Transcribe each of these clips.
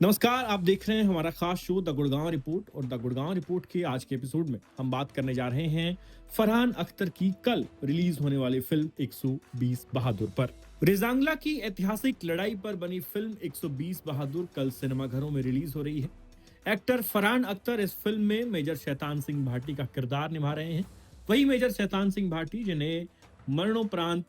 नमस्कार, आप देख रहे हैं हमारा खास शो द गुड़गांव रिपोर्ट। और द गुड़गांव रिपोर्ट के आज के एपिसोड में हम बात करने जा रहे हैं फरहान अख्तर की कल रिलीज होने वाली फिल्म 120 बहादुर पर। रेजांगला की ऐतिहासिक लड़ाई पर बनी फिल्म 120 बहादुर कल सिनेमाघरों में रिलीज हो रही है। एक्टर फरहान अख्तर इस फिल्म में मेजर शैतान सिंह भाटी का किरदार निभा रहे हैं। वही मेजर शैतान सिंह भाटी जिन्हें मरणोपरांत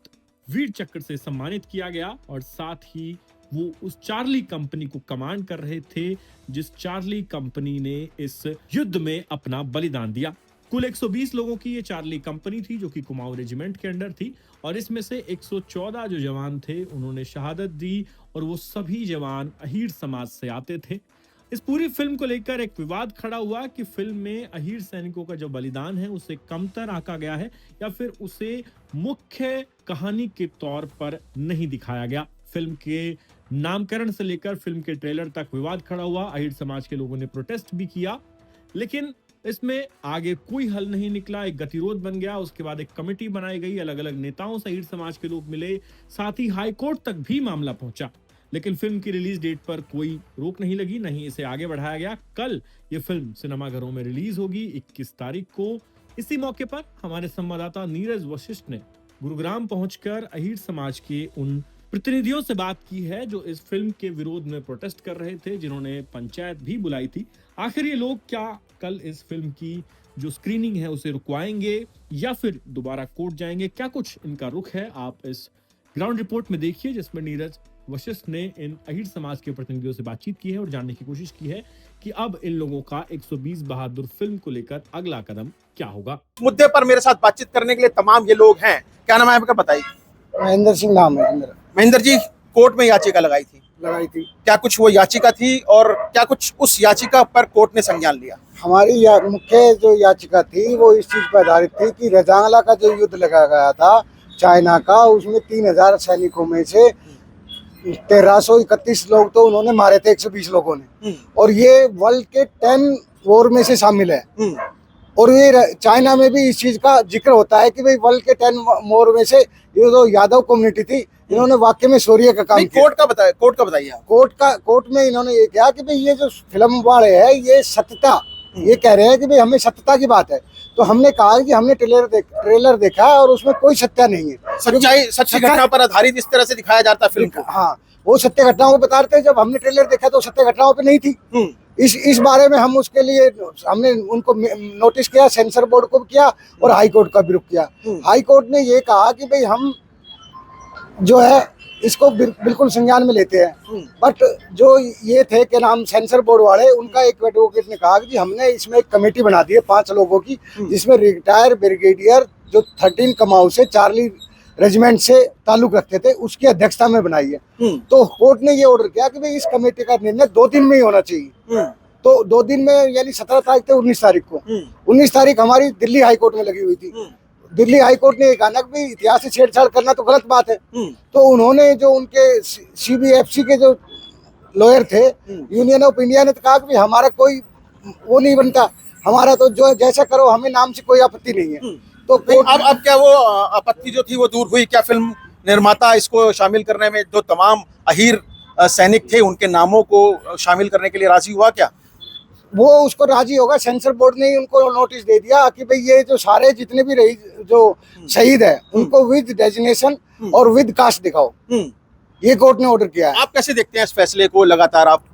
वीर चक्र से सम्मानित किया गया, और साथ ही वो उस चार्ली कंपनी को कमांड कर रहे थे जिस चार्ली कंपनी ने इस युद्ध में अपना बलिदान दिया। कुल 120 लोगों की ये चार्ली कंपनी थी जो कि कुमाऊं रेजिमेंट के अंडर थी, और इसमें से 114 जो जवान थे उन्होंने शहादत दी, और वो सभी जवान अहीर समाज से आते थे। इस पूरी फिल्म को लेकर एक विवाद खड़ा हुआ कि फिल्म में अहीर सैनिकों का जो बलिदान है उसे कमतर आंका गया है या फिर उसे मुख्य कहानी के तौर पर नहीं दिखाया गया। फिल्म के नामकरण से लेकर फिल्म के ट्रेलर तक विवाद खड़ा हुआ। अहीर समाज के लोगों ने प्रोटेस्ट भी किया, लेकिन इसमें आगे कोई हल नहीं निकला। एक गतिरोध बन गया। उसके बाद एक कमेटी बनाई गई, अलग अलग नेताओं से अहीर समाज के लोग मिले, साथ ही हाई कोर्ट तक भी मामला पहुंचा, लेकिन फिल्म की रिलीज डेट पर कोई रोक नहीं लगी, नहीं इसे आगे बढ़ाया गया। कल ये फिल्म सिनेमाघरों में रिलीज होगी 21 तारीख को। इसी मौके पर हमारे संवाददाता नीरज वशिष्ठ ने गुरुग्राम पहुंचकर अहीर समाज के उन प्रतिनिधियों से बात की है जो इस फिल्म के विरोध में प्रोटेस्ट कर रहे थे, जिन्होंने पंचायत भी बुलाई थी। आखिर ये लोग क्या कल इस फिल्म की जो स्क्रीनिंग है उसे रुकवाएंगे या फिर दोबारा कोर्ट जाएंगे, क्या कुछ इनका रुख है, आप इस ग्राउंड रिपोर्ट में देखिए, जिसमें नीरज वशिष्ठ ने इन अहीर समाज के प्रतिनिधियों से बातचीत की है और जानने की कोशिश की है कि अब इन लोगों का 120 बहादुर फिल्म को लेकर अगला कदम क्या होगा। मुद्दे पर मेरे साथ बातचीत करने के लिए तमाम ये लोग हैं। क्या नाम है आपका, बताइए। महेंद्र सिंह नाम है मेरा। महेंद्र जी, कोर्ट में याचिका लगाई थी, क्या कुछ वो याचिका थी और क्या कुछ उस याचिका पर कोर्ट ने संज्ञान लिया? हमारी मुख्य जो याचिका थी वो इस चीज पर आधारित थी कि रेजांगला का जो युद्ध लगा गया था चाइना का, उसमें 3000 सैनिकों में से 1331 लोग तो उन्होंने मारे थे, 120 लोगों ने, और ये वर्ल्ड के 10 वॉर में से शामिल है। और ये चाइना में भी इस चीज का जिक्र होता है कि भाई वर्ल्ड के 10 वॉर में से ये जो यादव कम्युनिटी थी इन्होंने वाकई में शौर्य का काम किया। कोर्ट का बताइए। कोर्ट में इन्होंने ये कहा कि भाई ये जो फिल्म वाले हैं ये सत्यता, ये कह रहे हैं कि भाई हमें सत्यता की बात है। तो हमने कहा कि हमने ट्रेलर देखा और उसमें कोई सत्य नहीं है। सच्ची घटना पर आधारित इस तरह से दिखाया जाता है फिल्म को। हाँ, वो सत्य घटनाओं को बता रहे थे। जब हमने ट्रेलर देखा तो सत्य घटनाओं पे नहीं थी। इस बारे में हम उसके लिए हमने उनको नोटिस किया, सेंसर बोर्ड को भी किया और हाई कोर्ट का भी रुख किया। हाई कोर्ट ने ये कहा कि भाई हम जो है इसको बिल्कुल संज्ञान में लेते हैं, बट जो ये थे के नाम सेंसर बोर्ड वाले, उनका एक एडवोकेट ने कहा कि हमने इसमें एक कमेटी बना दी है 5 लोगों की, जिसमें रिटायर ब्रिगेडियर जो 13 कुमाऊं से चार्ली रेजिमेंट से ताल्लुक रखते थे उसकी अध्यक्षता में बनाई है। तो कोर्ट ने ये ऑर्डर किया कि भाई इस कमेटी का निर्णय 2 दिन में ही होना चाहिए। तो 2 दिन में यानी 17 तारीख से 19 तारीख को 19 तारीख हमारी दिल्ली हाई कोर्ट में लगी हुई थी। दिल्ली हाई कोर्ट ने कहा ना कि इतिहास से छेड़छाड़ करना तो गलत बात है। तो उन्होंने जो उनके CBFC के जो लॉयर थे, यूनियन ऑफ इंडिया ने कहा कि हमारा कोई वो नहीं बनता, हमारा तो जो जैसा करो, हमें नाम से कोई आपत्ति नहीं है। तो अब क्या वो आपत्ति जो थी वो दूर हुई? क्या फिल्म निर्माता इसको शामिल करने में, जो तमाम अहीर सैनिक थे उनके नामों को शामिल करने के लिए राजी हुआ? क्या वो उसको राजी होगा? सेंसर बोर्ड ने उनको नोटिस दे दिया कि भाई ये जो सारे जितने भी जो शहीद है उनको विद डेजिग्नेशन और विद कास्ट दिखाओ, ये कोर्ट ने ऑर्डर किया है। आप कैसे देखते हैं इस फैसले को? लगातार आप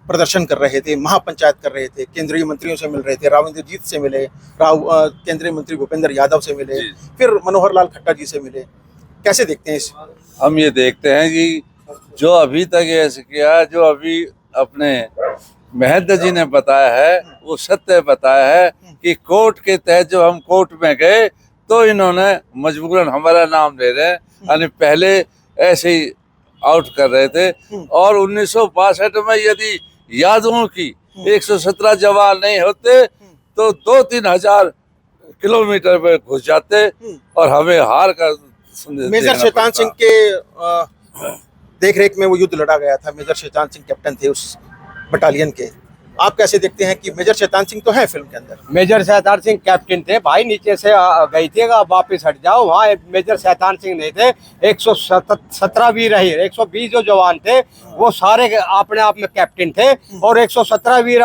प्रदर्शन कर रहे थे, महापंचायत कर रहे थे, केंद्रीय मंत्रियों से मिल रहे थे, राव इंद्रजीत से मिले, केंद्रीय मंत्री भूपेंद्र यादव से मिले, फिर मनोहर लाल खट्टर जी से मिले, कैसे देखते हैं इस? हम ये देखते हैं कि जो अभी तक ये किया, जो अभी अपने महेंद्र जी ने बताया है वो सत्य बताया है कि कोर्ट के तहत जब हम कोर्ट में गए तो इन्होंने मजबूरन हमारा नाम ले रहे हैं, यानी पहले ऐसे ही आउट कर रहे थे। और 1962 में यदि यादवों की 117 जवान नहीं होते तो 2-3 हजार किलोमीटर में घुस जाते और हमें हार का मेजर शैतान सिंह के देखरेख में वो युद्ध लड़ा गया था। मेजर शैतान सिंह कैप्टन थे उस बटालियन के। आप कैसे देखते हैं कि मेजर शैतान सिंह तो है फिल्म के अंदर? मेजर शैतान सिंह कैप्टन थे भाई, नीचे से गई थी, वापिस हट जाओ। वहाँ मेजर शैतान सिंह नहीं थे, 117 वीर रही, 120 जो जवान थे वो सारे अपने आप में कैप्टन थे, और 117 वीर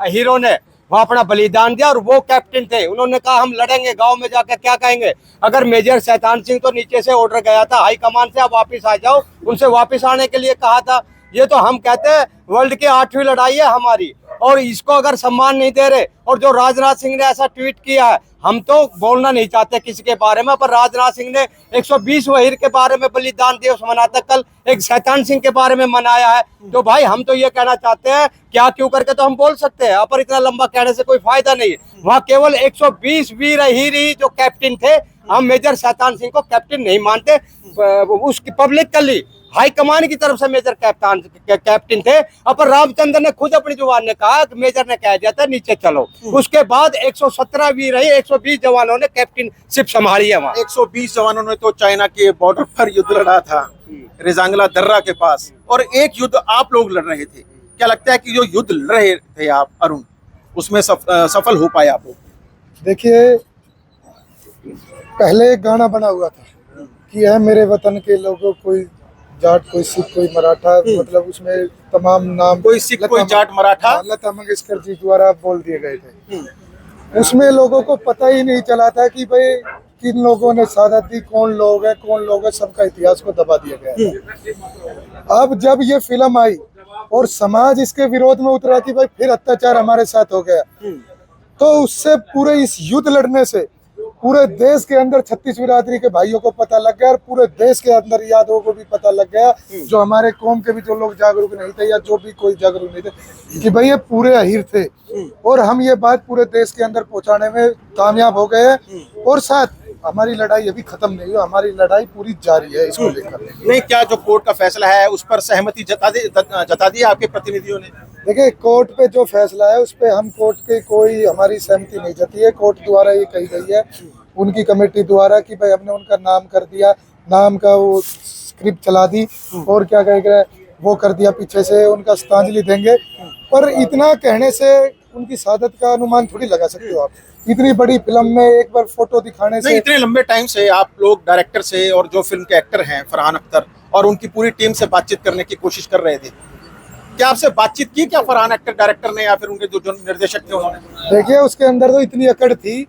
हीरो ने वहाँ अपना बलिदान दिया, और वो कैप्टन थे। उन्होंने कहा हम लड़ेंगे, गांव में जाकर क्या कहेंगे। अगर मेजर शैतान सिंह तो नीचे से ऑर्डर गया था हाई कमान से, आप वापिस आ जाओ, उनसे वापिस आने के लिए कहा था। ये तो हम कहते हैं वर्ल्ड की 8वीं लड़ाई है हमारी, और इसको अगर सम्मान नहीं दे रहे, और जो राजनाथ सिंह ने ऐसा ट्वीट किया है, हम तो बोलना नहीं चाहते किसी के बारे में, पर राजनाथ सिंह ने 120 वहीर के बारे में बलिदान दिवस मनाता, कल एक शैतान सिंह के बारे में मनाया है। तो भाई हम तो ये कहना चाहते हैं, क्या क्यों करके तो हम बोल सकते हैं, पर इतना लंबा कहने से कोई फायदा नहीं है। वहाँ केवल 120 वीर हीर ही जो कैप्टन थे, हम मेजर शैतान सिंह को कैप्टन नहीं मानते। उसकी पब्लिकली हाई कमान की तरफ से मेजर कैप्टन थे, पर रामचंद्र ने खुद अपनी जुबान ने कहा कि मेजर ने कह दिया था नीचे चलो। उसके बाद 117 वीर रही, 120 जवानों ने कैप्टनशिप संभाली है वहाँ। 120 जवानों ने तो चाइना के बॉर्डर पर युद्ध लड़ा था, रेजांगला दर्रा के पास, और एक युद्ध आप लोग लड़ रहे थे। क्या लगता है कि जो युद्ध लड़ रहे थे आप अरुण, उसमें सफल हो पाए आप लोग? देखिए, पहले एक गाना बना हुआ था कि है मेरे वतन के लोगों, कोई जाट, कोई सिख, कोई मराठा, मतलब उसमें तमाम नाम, कोई सिख, कोई जाट, मराठा, लता मंगेशकर जी द्वारा बोल दिए गए थे। उसमें लोगों को पता ही नहीं चला था कि भाई किन लोगों ने शहादत दी, कौन लोग है, सबका इतिहास को दबा दिया गया। अब जब ये फिल्म आई और समाज इसके विरोध में उतरा कि भाई फिर अत्याचार हमारे साथ हो गया, तो उससे पूरे इस युद्ध लड़ने से पूरे देश के अंदर 36 बिरादरी के भाइयों को पता लग गया, और पूरे देश के अंदर यादवों को भी पता लग गया, जो हमारे कौम के भी जो लोग जागरूक नहीं थे, या जो भी कोई जागरूक नहीं थे, कि भाई ये पूरे अहीर थे। और हम ये बात पूरे देश के अंदर पहुंचाने में कामयाब हो गए हैं, और साथ हमारी लड़ाई अभी खत्म नहीं हुई, हमारी लड़ाई पूरी जारी है इसको लेकर। नहीं, क्या जो कोर्ट का फैसला है उस पर सहमति जता दी आपके प्रतिनिधियों ने? देखिए, कोर्ट पे जो फैसला है उस पे हम कोर्ट के कोई हमारी सहमति नहीं जती है। कोर्ट द्वारा ये कही गई है उनकी कमेटी द्वारा कि भाई हमने उनका नाम कर दिया, नाम का वो स्क्रिप्ट चला दी, और क्या कहेगा वो कर दिया, पीछे से उनका श्रद्धांजलि देंगे। पर इतना कहने से उनकी शहादत का अनुमान थोड़ी लगा सकते हो आप। इतनी बड़ी फिल्म में एक बार फोटो दिखाने से, इतने लंबे टाइम से आप लोग डायरेक्टर से और जो फिल्म के एक्टर हैं फरहान अख्तर और उनकी पूरी टीम से बातचीत करने की कोशिश कर रहे थे, क्या आपसे बातचीत की क्या फरहान अख्तर डायरेक्टर ने या फिर उनके जो निर्देशक थे उन्होंने? देखिए, उसके अंदर तो इतनी अकड़ थी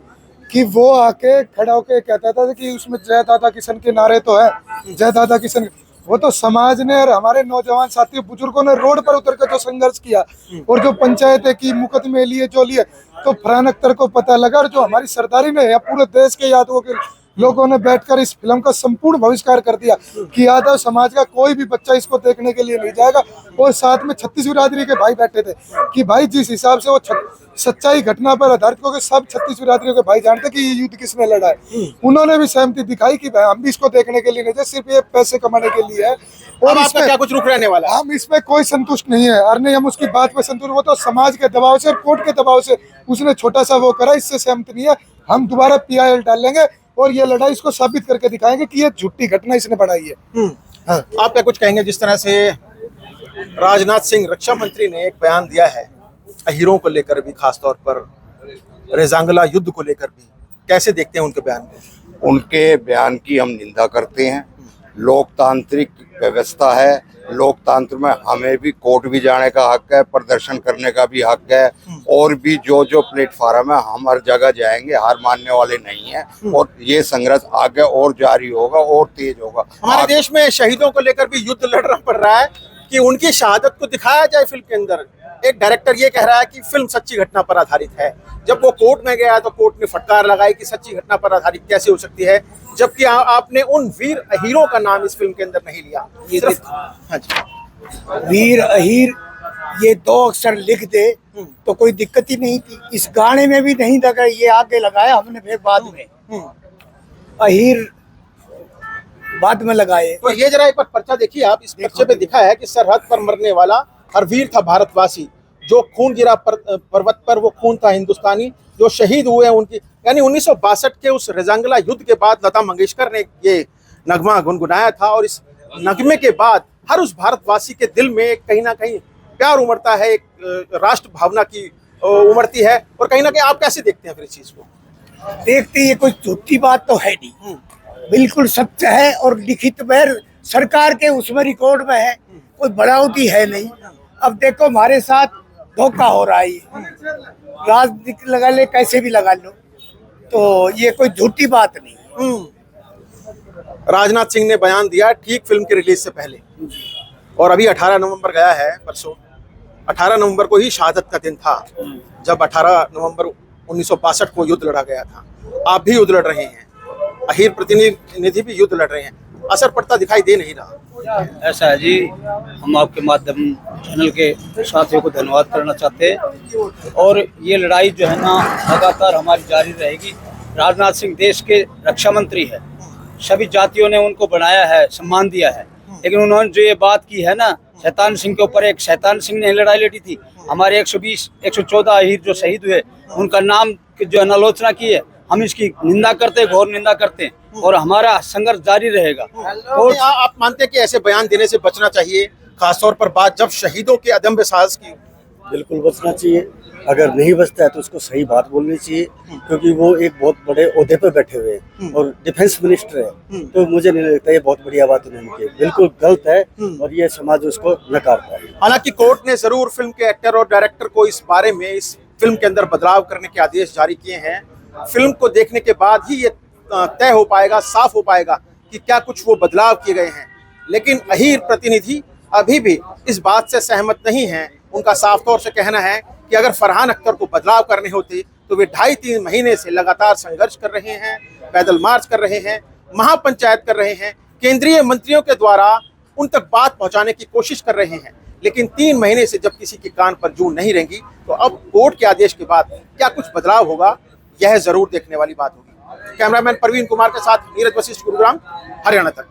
कि वो आके खड़ा होके कहता था कि उसमें जय दादा किशन के नारे तो है, जय दादा किशन। वो तो समाज ने और हमारे नौजवान साथियों बुजुर्गों ने रोड पर उतर कर जो संघर्ष किया और जो पंचायतें की, मुकदमे लिए, जो लिए, तो फरहान अख्तर को पता लगा, और जो हमारी सरदारी ने या पूरे देश के यादवों के लोगों ने बैठकर इस फिल्म का संपूर्ण बहिष्कार कर दिया कि यादव समाज का कोई भी बच्चा इसको देखने के लिए नहीं जाएगा। और साथ में 36 बिरादरी के भाई बैठे थे कि भाई जिस हिसाब से वो सच्चाई घटना पर आधारित, क्योंकि सब 36 बिरादरियों के भाई जानते कि ये युद्ध किसने लड़ा है। उन्होंने भी सहमति दिखाई कि भाई हम भी इसको देखने के लिए नहीं थे, सिर्फ ये पैसे कमाने के लिए है। और इसमें क्या कुछ रुक रहने वाला है? हम इसमें कोई संतुष्ट नहीं है, और नहीं हम उसकी बात पर संतुष्ट, वो तो समाज के दबाव से और कोर्ट के दबाव से उसने छोटा सा वो करा, इससे सहमत नहीं है। हम दोबारा PIL डाल लेंगे और ये लड़ाई इसको साबित करके दिखाएंगे कि ये झूठी घटना इसने बढ़ाई है। हाँ। आप क्या कुछ कहेंगे, जिस तरह से राजनाथ सिंह रक्षा मंत्री ने एक बयान दिया है अहीरों को लेकर भी, खासतौर पर रेजांगला युद्ध को लेकर भी, कैसे देखते हैं उनके बयान को? उनके बयान की हम निंदा करते हैं। लोकतांत्रिक व्यवस्था है, लोकतंत्र में हमें भी कोर्ट भी जाने का हक है, प्रदर्शन करने का भी हक है, और भी जो जो प्लेटफार्म है हम हर जगह जाएंगे, हार मानने वाले नहीं है, और ये संघर्ष आगे और जारी होगा और तेज होगा। हमारे देश में शहीदों को लेकर भी युद्ध लड़ना पड़ रहा है कि उनकी शहादत को दिखाया जाए फिल्म के अंदर। एक डायरेक्टर ये कह रहा है कि फिल्म सच्ची घटना पर आधारित है। जब वो कोर्ट में गया तो कोर्ट ने फटकार लगाई कि सच्ची घटना पर आधारित कैसे हो सकती है, जबकि आपने उन वीर हीरो का नाम इस फिल्म के अंदर नहीं लिया। हाँ जी, वीर अहीर ये 2 अक्षर लिख दे तो कोई दिक्कत ही नहीं थी। इस गाने में भी नहीं लगा, ये आगे लगाया हमने फिर बाद में अहीर बाद में लगाए। तो ये जरा एक बार पर्चा देखिए आप, इस पर्चे पे दिखा है कि सरहद पर मरने वाला हर वीर था भारतवासी, जो खून गिरा पर्वत पर वो खून था हिंदुस्तानी, जो शहीद हुए हैं उनकी, यानी 1962 के उस रेजांगला युद्ध के बाद लता मंगेशकर ने ये नगमा गुनगुनाया था, और इस नगमे के बाद हर उस भारतवासी के दिल में कहीं ना कहीं प्यार उमड़ता है, एक राष्ट्र भावना की उमड़ती है। और कहीं ना कहीं आप कैसे देखते हैं फिर इस चीज को? देखते ये कोई झूठी बात तो है नहीं, बिल्कुल सत्य है और लिखित में सरकार के उसमें रिकॉर्ड में है, कोई बढ़ावटी है नहीं। अब देखो हमारे साथ धोखा हो रहा है, राजनीति लगा ले कैसे भी लगा लो, तो ये कोई झूठी बात नहीं। राजनाथ सिंह ने बयान दिया ठीक फिल्म की रिलीज से पहले, और अभी 18 नवंबर गया है, परसों 18 नवंबर को ही शहादत का दिन था, जब 18 नवंबर 1962 को युद्ध लड़ा गया था। आप भी युद्ध लड़ रहे हैं, अहीर प्रतिनिधि भी युद्ध लड़ रहे हैं, असर पड़ता दिखाई दे नहीं रहा। ऐसा है जी, हम आपके माध्यम चैनल के साथियों को धन्यवाद करना चाहते हैं। और ये लड़ाई जो है ना लगातार हमारी जारी रहेगी। राजनाथ सिंह देश के रक्षा मंत्री है, सभी जातियों ने उनको बनाया है, सम्मान दिया है, लेकिन उन्होंने जो ये बात की है ना शैतान सिंह के ऊपर, एक शैतान सिंह ने लड़ाई लड़ी थी। हमारे 114 अहीर जो शहीद हुए उनका नाम जो अनालोचना की है, हम इसकी निंदा करते हैं, घोर निंदा करते हैं, और हमारा संघर्ष जारी रहेगा। और आप मानते हैं कि ऐसे बयान देने से बचना चाहिए, खासतौर पर बात जब शहीदों के अदम्य साहस की? बिल्कुल बचना चाहिए, अगर नहीं बचता है तो उसको सही बात बोलनी चाहिए, क्योंकि वो एक बहुत बड़े ओहदे पे बैठे हुए हैं और डिफेंस मिनिस्टर है, तो मुझे नहीं लगता ये बहुत बढ़िया बात उन्होंने की, बिल्कुल गलत है और ये समाज उसको नकारता है। हालांकि कोर्ट ने जरूर फिल्म के एक्टर और डायरेक्टर को इस बारे में, इस फिल्म के अंदर बदलाव करने के आदेश जारी किए हैं। फिल्म को देखने के बाद ही ये तय हो पाएगा, साफ हो पाएगा कि क्या कुछ वो बदलाव किए गए हैं। लेकिन अहीर प्रतिनिधि अभी भी इस बात से सहमत नहीं है। उनका साफ तौर से कहना है कि अगर फरहान अख्तर को बदलाव करने होते तो वे 2.5-3 महीने से लगातार संघर्ष कर रहे हैं, पैदल मार्च कर रहे हैं, महापंचायत कर रहे हैं, केंद्रीय मंत्रियों के द्वारा उन तक बात पहुंचाने की कोशिश कर रहे हैं। लेकिन 3 महीने से जब किसी के कान पर जूं नहीं रहेंगी, तो अब कोर्ट के आदेश के बाद क्या कुछ बदलाव होगा, यह जरूर देखने वाली बात होगी। कैमरामैन परवीन कुमार के साथ नीरज वशिष्ठ, गुरुग्राम, हरियाणा तक।